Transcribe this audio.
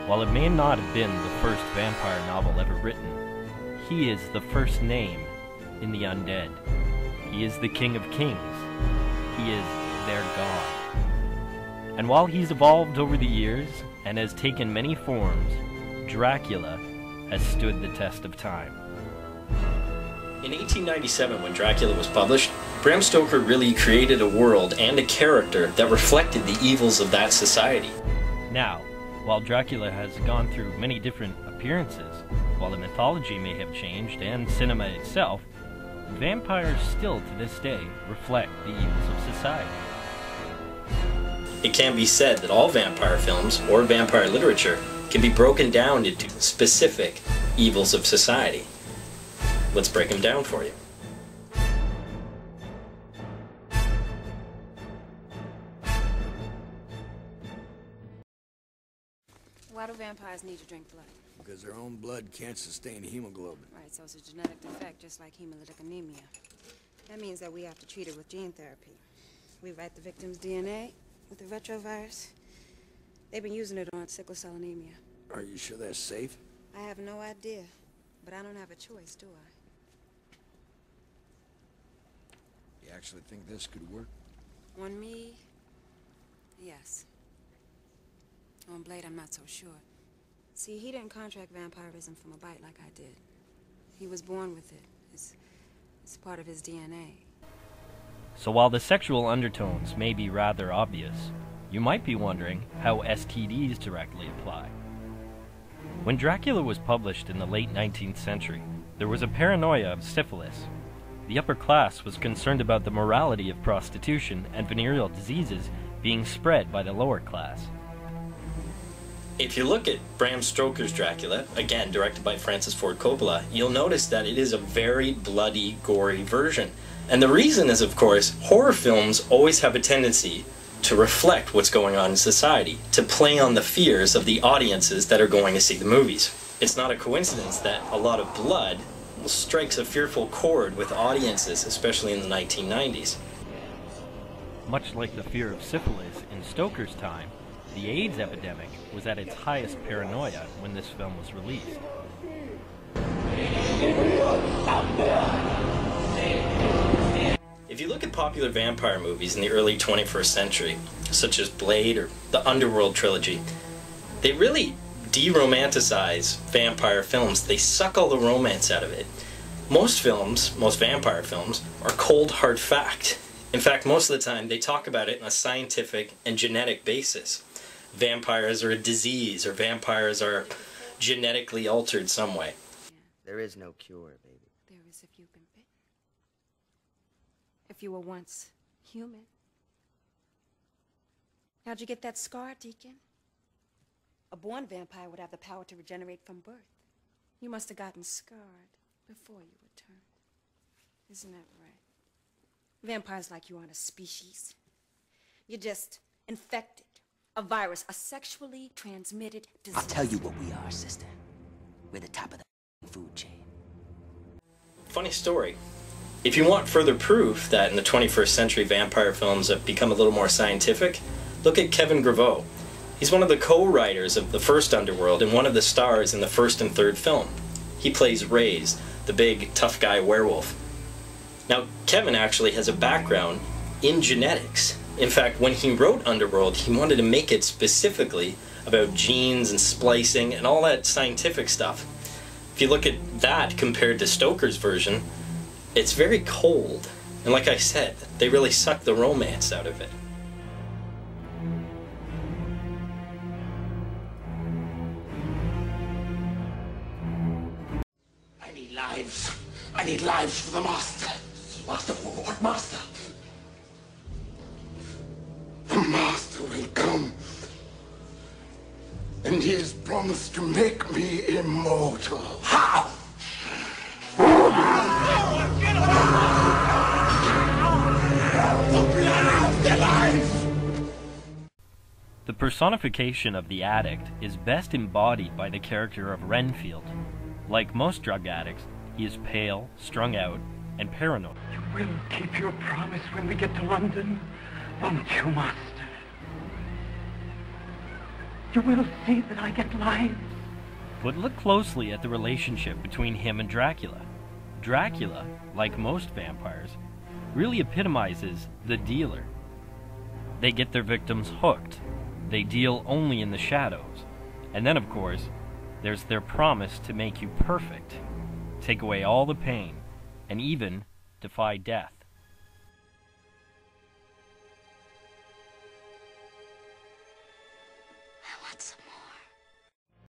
While it may not have been the first vampire novel ever written, he is the first name in the undead. He is the King of Kings. He is their god. And while he's evolved over the years and has taken many forms, Dracula has stood the test of time. In 1897, when Dracula was published, Bram Stoker really created a world and a character that reflected the evils of that society. Now, while Dracula has gone through many different appearances, while the mythology may have changed and cinema itself, vampires still to this day reflect the evils of society. It can be said that all vampire films or vampire literature can be broken down into specific evils of society. Let's break them down for you. Why do vampires need to drink blood? Because their own blood can't sustain hemoglobin. Right, so it's a genetic defect, just like hemolytic anemia. That means that we have to treat it with gene therapy. We write the victim's DNA with the retrovirus. They've been using it on sickle cell anemia. Are you sure that's safe? I have no idea, but I don't have a choice, do I? You actually think this could work? On me, yes. On Blade, I'm not so sure. See, he didn't contract vampirism from a bite like I did. He was born with it. It's part of his DNA. So while the sexual undertones may be rather obvious, you might be wondering how STDs directly apply. When Dracula was published in the late 19th century, there was a paranoia of syphilis. The upper class was concerned about the morality of prostitution and venereal diseases being spread by the lower class. If you look at Bram Stoker's Dracula, again directed by Francis Ford Coppola, you'll notice that it is a very bloody, gory version. And the reason is, of course, horror films always have a tendency to reflect what's going on in society, to play on the fears of the audiences that are going to see the movies. It's not a coincidence that a lot of blood strikes a fearful chord with audiences, especially in the 1990s. Much like the fear of syphilis in Stoker's time, the AIDS epidemic was at its highest paranoia when this film was released. If you look at popular vampire movies in the early 21st century, such as Blade or the Underworld trilogy, they really de-romanticize vampire films. They suck all the romance out of it. Most films, most vampire films, are cold hard fact. In fact, most of the time they talk about it on a scientific and genetic basis. Vampires are a disease, or vampires are genetically altered some way. There is no cure, baby. There is if you've been bitten. If you were once human. How'd you get that scar, Deacon? A born vampire would have the power to regenerate from birth. You must have gotten scarred before you were turned. Isn't that right? Vampires like you aren't a species. You're just infected. A virus, a sexually transmitted disease. I'll tell you what we are, sister. We're the top of the food chain. Funny story. If you want further proof that in the 21st century vampire films have become a little more scientific, look at Kevin Graveau. He's one of the co-writers of the first Underworld and one of the stars in the first and third film. He plays Ray's, the big, tough guy werewolf. Now, Kevin actually has a background in genetics. In fact, when he wrote Underworld, he wanted to make it specifically about genes and splicing and all that scientific stuff. If you look at that compared to Stoker's version, it's very cold. And like I said, they really suck the romance out of it. I need lives. I need lives for the Master. Master for what, Master? The Master will come. And he has promised to make me immortal. How? The personification of the addict is best embodied by the character of Renfield. Like most drug addicts, he is pale, strung out, and paranoid. You will keep your promise when we get to London, won't you, Master? You will see that I get lives. But look closely at the relationship between him and Dracula. Dracula, like most vampires, really epitomizes the dealer. They get their victims hooked. They deal only in the shadows. And then, of course, there's their promise to make you perfect, take away all the pain, and even defy death. I want some more.